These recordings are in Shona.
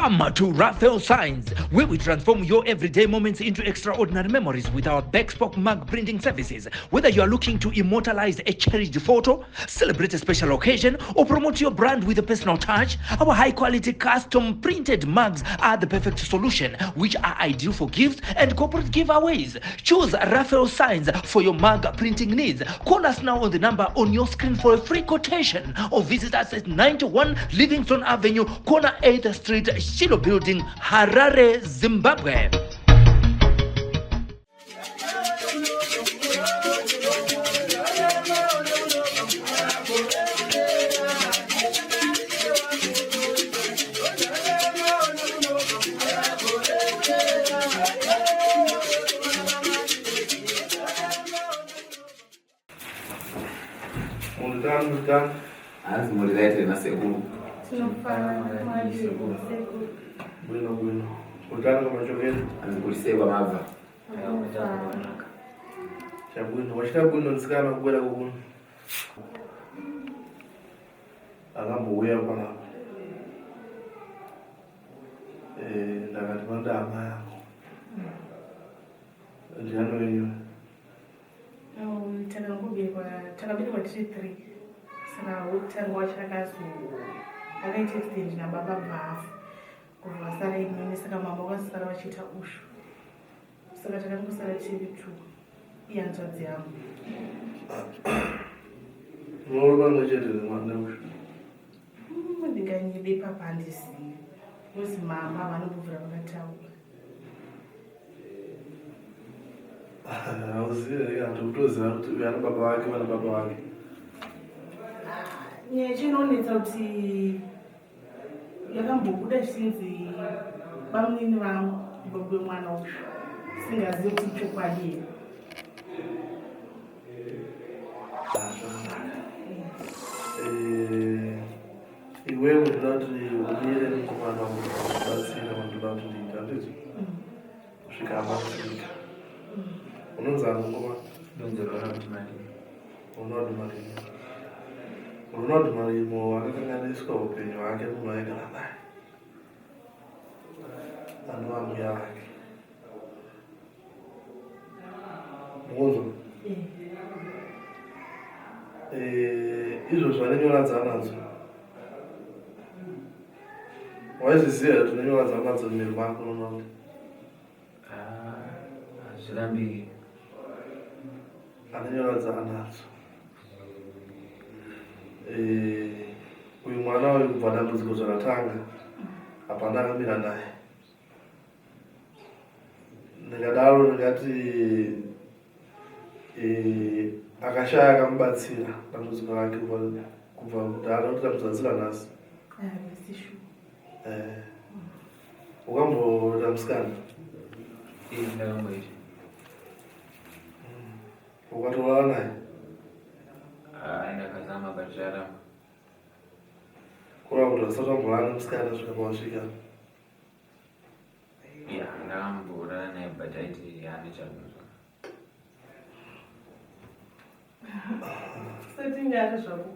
Come to Raphael Signs, where we transform your everyday moments into extraordinary memories with our bespoke mug printing services. Whether you are looking to immortalize a cherished photo, celebrate a special occasion, or promote your brand with a personal touch, our high-quality custom printed mugs are the perfect solution, which are ideal for gifts and corporate giveaways. Choose Raphael Signs for your mug printing needs. Call us now on the number on your screen for a free quotation, or visit us at 91 Livingston Avenue, corner 8th Street, Shilo Building, Harare, Zimbabwe. Muldan. Anzi mulilete na sekulu. Bueno. Muldan kama chokeni. Anzi kuliseba mava. Chabwino. Wachita bwino nsikana kubwera kukuno. Akambuya pana. Ndakati manda ama yako. Ndiano yenyewe. Takabidi kwa 3 sana utango wachakazu akaita extend na baba vafu kwa sala imini saka mambo kwa sala wachita ushu saka takamu sala chivi tu iyanzodzi yangu Molo ngachete mwana ushu ndinganyide papandisi uzi mama vanobvura vakataura Auziya ndokutoziva kuti uyu ana baba vake vana baba vake. Nyaya chinoonetsa kuti yakambobuda chinzi bamunini vangu ibogwe mwana uyu singazivi kuti chokwadi Iwewe unoda kuti umire mukomana ubatsira vandoda kuti ndiita ndizvo kusvika abatsirika. Unonzi anongoma? Ronald Marimo akakanganiswa upenyu hwake munhu aigara naye anova mbuya vake. Mungonzwa? Izvozvo ane nyora dzanadzo. Waizviziva kuti une nyora dzanadzo mumwiri mako Ronald? Hazvirambi. Ane nyora dzanadzo. Uyu mwana uyu kubva dambudziko zvakatanga hapana akamira naye. Ndingadaro ndingati akashaya akamubatsira dambudziko rake kubva kudhara kuti dambudziko nhasi. Ukamboita musikana? Ndakamboita. Ukatovala naye? Ndakazama but zvaramba. Kureva kuti wasati wambovala nemusikana svika pawasvika? Ndakambourara naye but aiti haane chakunzwa. setingari zvako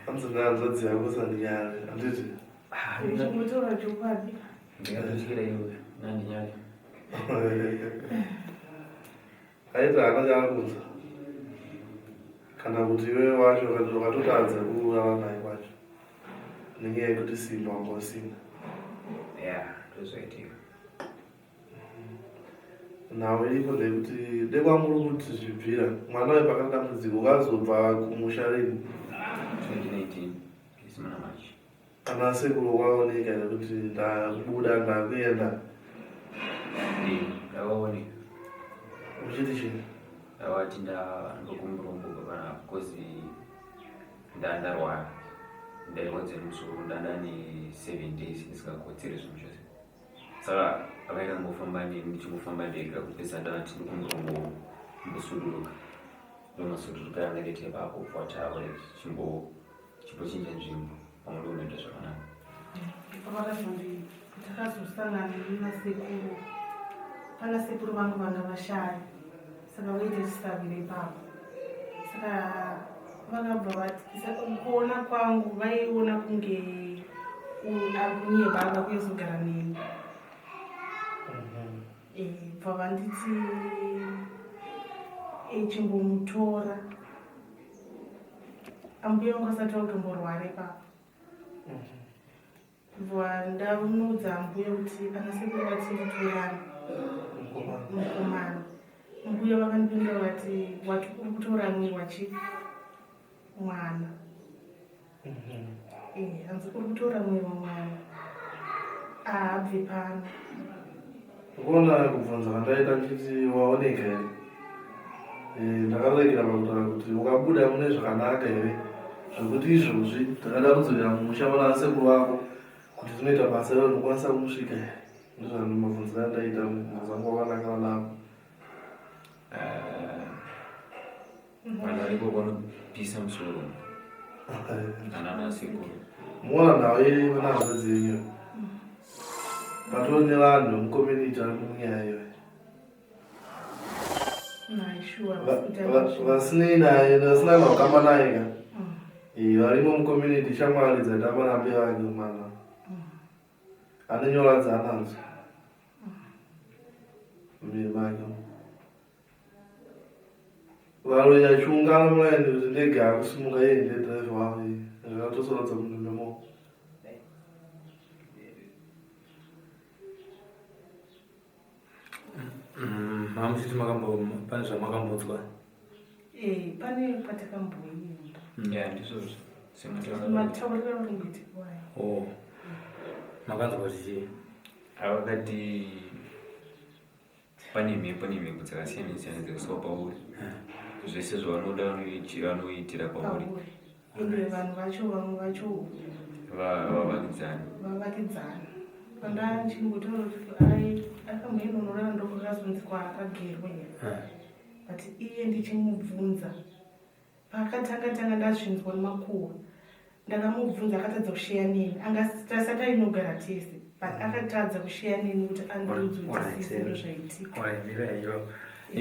Hanzi ndanzodzi yako sandinyare handiti? uchingotaura chokwadi Ndingatotyira iwe nandinyare. Aita hana chakunzwa kana kuti iwe wacho wakatotadza kurara naye kwacho nenyaya yekuti simba wanga usina. Ndozvaitika. Nhau iripo ndekuti dekwamuri kuti zvibvira mwana uyu pakana dambudziko ukazobva kumusha rini? 2019 Kisimana March. Kana sekuru kwaoneka nekuti ndakubuda ndakuenda Ndakaoneka. uchiti chini? Ndakati ndokumurombo kana kozi ndarwara ndairwadze musoro ndane 7 days ndisingakotsere zvinhu zvose saka akaita ngofamba ndichingofamba ndega kupesa ndati ndikumurombo mbosuduruka ndomasuduruka andarete ipapo kwataura chimbochinja nzvimbo pamwe ndonoita zvakanaka. pakazvondi takazosangana nasekuru pana sekuru vangu vanga vashaya saka vaite chisavire ipapo saka vakabva vatikisa kuona kwangu vaiona kunge akunye baba kuyozogara neni. Bva vanditi chimbomutora ambuya wangu asati automborware papa. Bva ndaunudza ambuya kuti ana sekuru vatinditorana mukomana. Mbuya vakandipindura vati wati uri kutora mwiri wachi mwana. Hanzi uri kutora mwiri wamwana abve pano. Kuona kubvunza kandaita nditi waoneka here ndakaregera pakutaura kuti ukabuda mune zvakanaka here zvokuti izvozvi ndakada kudzorera mumusha mana sekuru wako kuti zvinoita basa iro rinokwanisa kumusvika here. Ndozvamabvunziro andaita mazangu wakanakana navo. Vanhu varipo vanopisa musoro anana sekuru muona nawe vanazodzi yenyu patone vanhu vemucommunity vari munyaya iyo vasinei naye vasina nhokamba naye ka varimo mucommunity shamwari dzaitamba nambe vake mana ane nyora dzaanadzo mumiri make varoya achiungana mulaini kuti ndege akusimuka yeye ndedrive wavo zvakatosorodza munhu nemo. Mamuchiti pane zvamakambodzwa? Pane patakamboenda. Ndizvozvo Matauriro aringoitika wayo. Makanzwa kuti chii? Vakati pane mhepo dzakasiyana siyana dzakasiwa pauri. Zvese zvavanoda vanoitira pauri. Ende vanhu vacho vamwe vacho vavakidzana. Panda ndichingotaura kuti akamboinonorana ndokakazonzi kwaakagerwa here. But iye ndichimubvunza pakatanga ndazvinzwa nemakuhwa ndakamubvunza akatadza kusheya neni tasati ainogara tese but akatadza kusheya neni kuti andiudzisise zvaitika.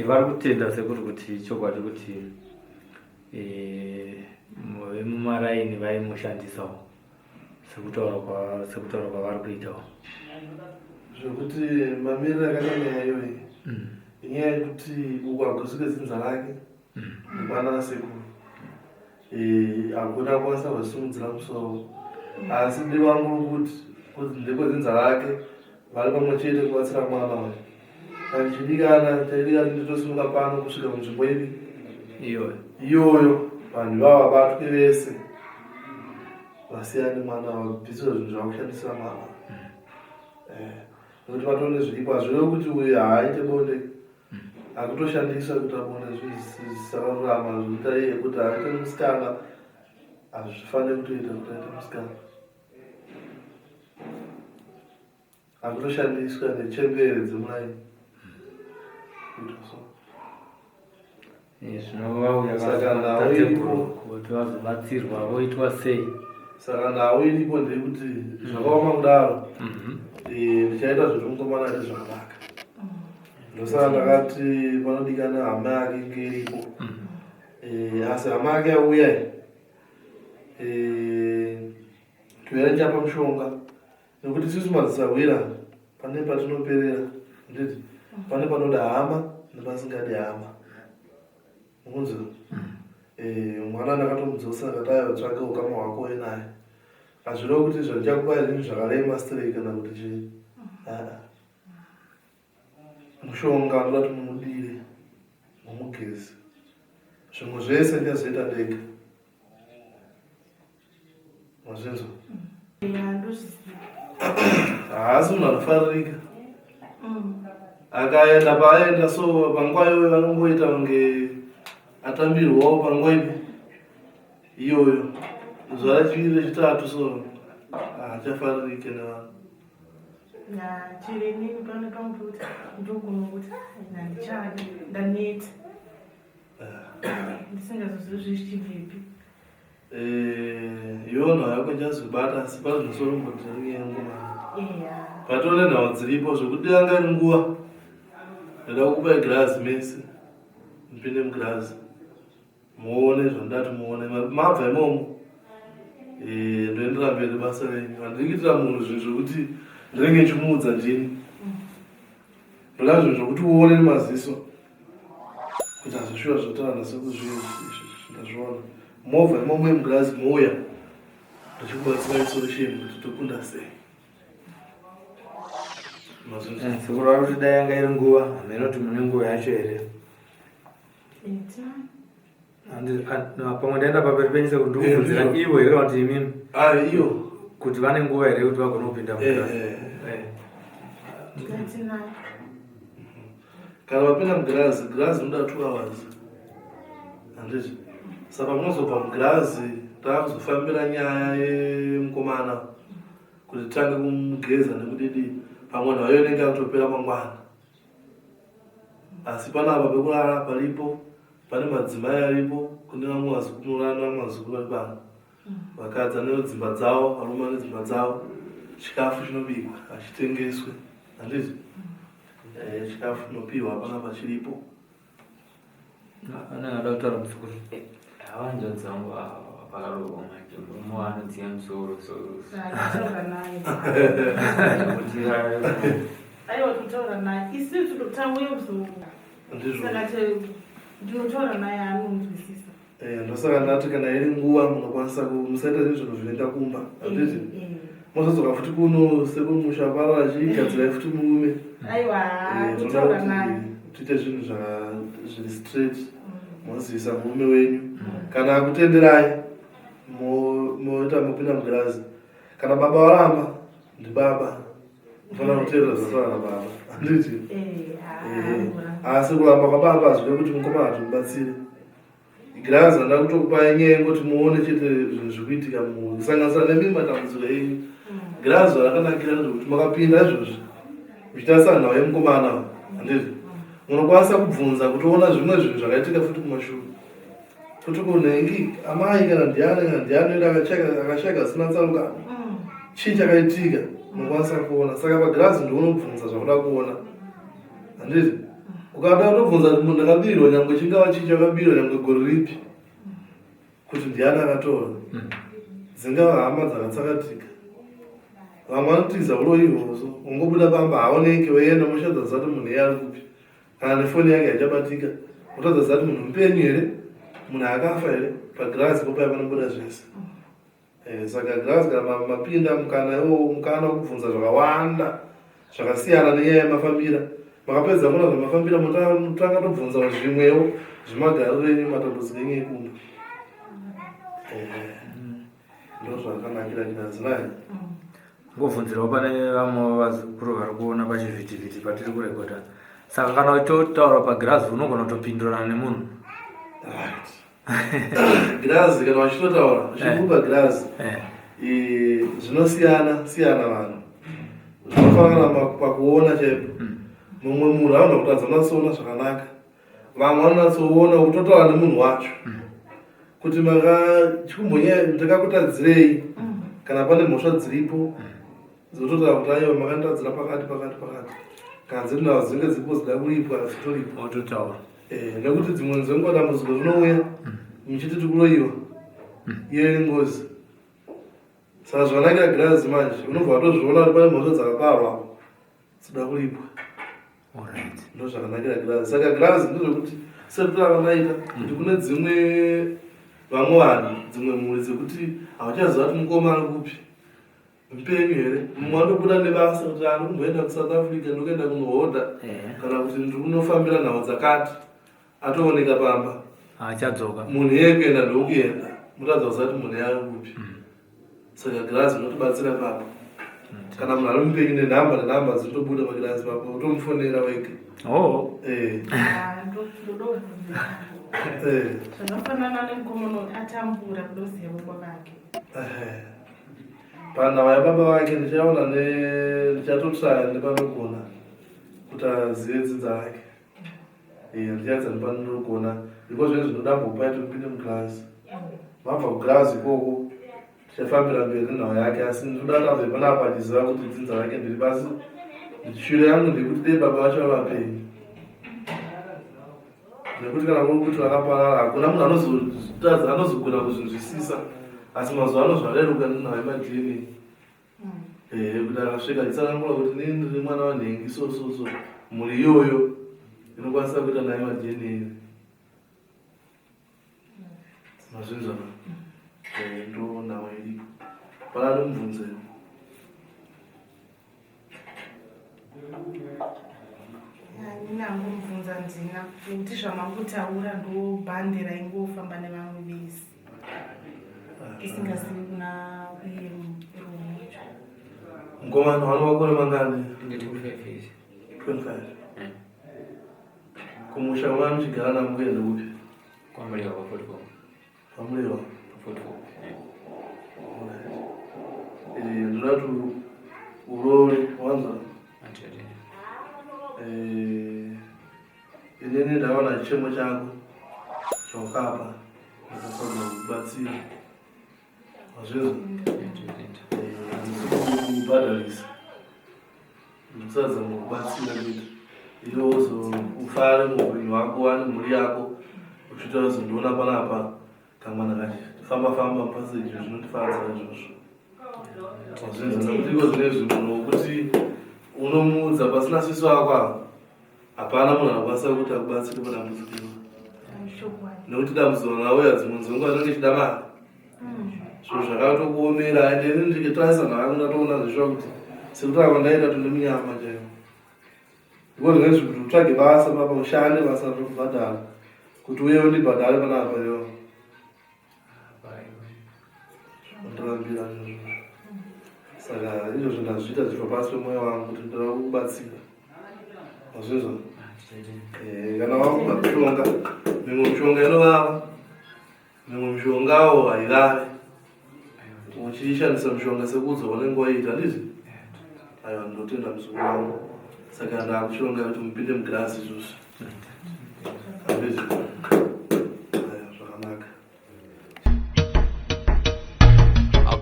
Vari kutenda sekuri kuti chokwadi kuti vemumaraini vaimushandisawo sekutaura kwavari kuitawo zvokuti mamiriro akanyanya iyoyi inyaya yekuti ukagosvike zinza rake nemwana wasekuru hakuna kwanisa kusimudzira musoro asi divi vangu kuti ndekwezinza rake vari pamwe chete kubatsira mwana wayo taidikana nditosimuka pano kusvika munzvimbo ipi iyoyo vanhu vava vabatwe vese vasiyane mwana wabviswa zvinhu zvakushandisira mwana nokuti vatone zviripo hazvirevo kuti uyu haaite bonde akutoshandiswa kuita bonde zvisakarurama zvikuita iye kuti aite musikana hazvifaniri kutoita kuti aite musikana akutoshandiswa nechembere dzemuraini kuti vazobatsirwa voitwa sei. Saka nawo iripo ndekuti zvakaoma kudaro ndichaita zviri mukomana ati zvakanaka ndosaka ndakati panodikana hama yake inge iripo asi hama yake yauya toyera ndichapa mushonga nekuti isusu madzisawira pane patinoperera nditi pane panoda hama nepasingadi hama munzwa mwana ndakatomudzosa akatayotsvake ukama hwako enaye hazvirevo kuti zvandichakupa zvinhu zvakarema strei kana kuti chii mushonga ndoda kuti mumudire mumugezi zvimwe zvese ndichazoita ndega mazvinzwa haasi munhu anofaririka akaenda paaenda so panguva iyoyo vanongoita kunge atambirwawo panguva ipi iyoyo zuva rechiviri rechitatu so hachafaririke nevanhu chirenini pane pamwe kuti ndogona kuti nandichadi ndaneta ndisingazozivi zvichibvepi iwo nhau yako nchazvibata asi pane zvinosorombotiriengomana patone nhau dziripo zvokuti anga iri nguva ndada kukupa igirazi mese mupinde mugirazi muone zvandati muone mabva imomo ndoenda kuendera mberi basa renyu. Handiri kuitira munhu zvinhu zvokuti ndinenge ndichimuudza ndini. Ndoda zvinhu zvokuti uone nemaziso kuti hazvishuva zvotaura sekuzvinhu ndazviona. Movha imomo yemugirazi mouya ndichikubatsira isolution kuti tokunda sei. sekuru vari kuti dai yanga iri nguva hameno kuti mune nguva yacho here. Pamwe ndaenda pamberi penyu sekuru ndikubvunzira ivo here kuti imimi iyo kuti vane nguva here kuti vagone kupinda mugirazi. kana vapinda mugirazi, girazi unoda 2 hours. Handiti saka munozobva mugirazi taakuzofambira nyaya yemukomana kuti tange kumugeza nekudidi pamwe nayo inenge akutopera mangwana. Asi panapa pekurara palipo, pane madzimai aripo, kune vamwe vazukuru vamwe vazukuru vari pano. Vakadzi ane dzimba dzavo, varume ane dzimba dzavo. Chikafu chinobikwa hachitengeswe. Handiti chikafu chinopiwa panapa chiripo. Anenge ada kutaura musekuru. Hawanjo dzangu apararwa make murume wanodziya musoro aiwa kutaura naye isi totauye saka ndinotaura naye anonzwisisa. Ndosaka ndati kana iri nguva munokwanisa musaita nezvinhu zvinoenda kumba. Handiti mozodzoka futi kuno sekumusha paro achigadzira futi murume. Aiwa kutaura naye tiite zvinhu zviri straight. Mozivisa murume wenyu kana akutenderai moita mopinda mugirazi. Kana baba waramba ndibaba mufana kuteerera zvatora nababa. Handiti asi kuramba kwababa hazvide kuti mukomana atimubatsire. Girazi handa kutokupai nyengo kuti muone chete zvinhu zvikuitika musanganisira nemimwe matambudziko enyu. Girazi rakanakira ndezvekuti makapinda izvozvi muchitarisa nhau yemukomana. Handiti munokwanisa kubvunza kutoona zvimwe zvinhu zvakaitika futi kumashure. Kuti kunhengi amai kana ndiani akashaka asina tsarukano. Chii chakaitika munokwanisa kuona. Saka pagirazi ndounobvunza zvakuda kuona. Handiti ukada kutobvunza kuti munhu akabirwa nyangwe chingava chii chakabirwa nyangwe gori ripi kuti ndiani akatora. Dzingava hama dzakatsakatika. Vamwe vanotiza ulo ihwoso ungobuda pamba haoneke weienda moshadza zati munhu iye ari kupi. Kana nefoni yake haichabatika utadza zati munhu mupenyu here, munhu akafa here. Pagirazi kopaya panobuda zvese. Saka girazi kana mapinda mukana wokubvunza zvakawanda zvakasiyana nenyaya yemafambira. Makapedza kuona zvamafambira mutanga tobvunza zvimwewo zvemagariro enyu matambudziko enyu ekumba. Ndo zvakanakira girazi naye. Ngobvunzirawo pane vamwe vazukuru vari kuona pachivhitivhiti patiri kurekodha. Saka kana uchitotaura pagirazi unogona kutopindurana nemunhu. Girazi kana vachitotaura uchikupa girazi zvinosiyana vanhu. Zvinofanana pakuona chaipo. Mumwe munhu anoda kutadza unatsoona zvakanaka. Vamwe vanatsoona kutotaura nemunhu wacho kuti chikumbonya ndakakutadzirei kana pane mhosva dziripo dzototaura kuti aiwa makanditadzira pakati. Kana dziri nhau dzinenge dziripo dzida kuripwa dzitoripo Ototaura. Nekuti dzimwe dzenguva dambudziko rinouya muchiti tikuroyiwa iyo iri ngozi. Saka zvakanakira girazi manje unobva watozviona kuti pane mhosva dzakaparwa dzida kuripwa. Ndo zvakanakira girazi. Saka girazi ndozvekuti setutavanaita kuti kune dzimwe vamwe vanhu dzimwe mhuri dzekuti hauchaziva kuti mukoma ari kupi mupenyu here. Mumwe anobuda nebasa kuti ari kumboenda kuSouth Africa ndokuenda kunohodha kana kuti ndiri kunofambira nhau dzakati atooneka pamba Achadzoka. munhu iye kuenda ndokuenda mutadza kuziva kuti munhu yari kupi. Saka girazi inotibatsira papo. Kana munhu ari mupenyu nenhamba dzinotobuda pagirazi papo utomufonera wega. Zvakafanana nemukomana atambura kudoziva baba vake. Panhau yababa vake ndichatotsvaya nepanogona kuti azive dzinza rake. Ndichadza nepanogona ndiko zvinhu zvinodambopai topinde mugirazi. Mabva kugirazi ikoko tichafambira mberi nenhau yake. Asi ndoda tabve panapa ndiziva kuti dzinza rake ndiri pasi. Shure yangu ndekuti dei baba vacho vavapenyu. Nekuti kana kuri kuti vakaparara hakuna munhu anozogona kuzvinzwisisa asi mazuva ano zvareruka ndinayo madini kuti akasvika achitsanangura kuti nini ndiri mwana wanhengi so mhuri iyoyo inokwanisa kuita nayo madini mazvinzwa ndo nawo iripo pana nomubvunze ndinangomubvunza ndina nekuti zvamangutaura ndo bhande raingofamba nevamwe vese isingazivi kuna iye rumu mukomana wano makore mangani? 25 kumusha kwamai muchigara namukuenda kupi? kwamulewa pa44 pamulewa 44 ndoda kuti urore wanza inini ndaona chichemo chako chokapa ndakasaga kubatsira mazvinzo kubhadharisa ndikusadza mukubatsira kuti iwozo ufare muupenyu hwako wane mhuri yako uchita kuzondiona panapa kamwana kati famba paseji zvinotifadza izvozvo mazvinzo nekuti iko zvine zvinhu wokuti unomuudza pasina siso ako hapana munhu anokwanisa kuti akubatsire padambudziko nekuti dambudziko nauya dzimwe dzenguva anenge chida mari zvo zvakatokuomera ende ini ndikitarisana hangu ndatoona zvisva kuti sekuti apa ndaita tondeminyama chaivo iko zvine zvikuti utsvage basa papa ushande basa rokubhadhara kuti uye undibhadhare panapa iwo ndirambira izvozvo saka izvozvo ndazviita zvibva pasi pemwoyo wangu kuti ndoda kukubatsira mazvinzwa kana wakuba mishonga mimwe mishonga inovava mimwe mishongawo haivave uchiishandisa mishonga sekuudza unenge waita ndizvi aiwa ndinotenda muzungu wangu saka ndakushonga kuti mupinde mugirasi izvozvo handizvi zvakanaka.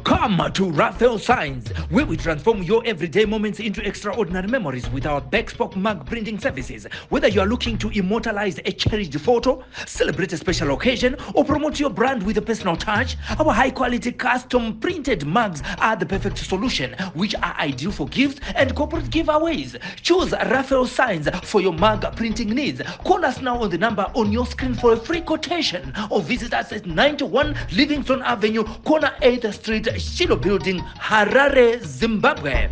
Come to Raphael Signs, where we transform your everyday moments into extraordinary memories with our Backspoke mug printing services. Whether you are looking to immortalize a cherished photo, celebrate a special occasion, or promote your brand with a personal touch, our high-quality custom printed mugs are the perfect solution, which are ideal for gifts and corporate giveaways. Choose Raphael Signs for your mug printing needs. Call us now on the number on your screen for a free quotation, or visit us at 91 Livingston Avenue, corner 8th Street, Shilo Building, Harare, Zimbabwe.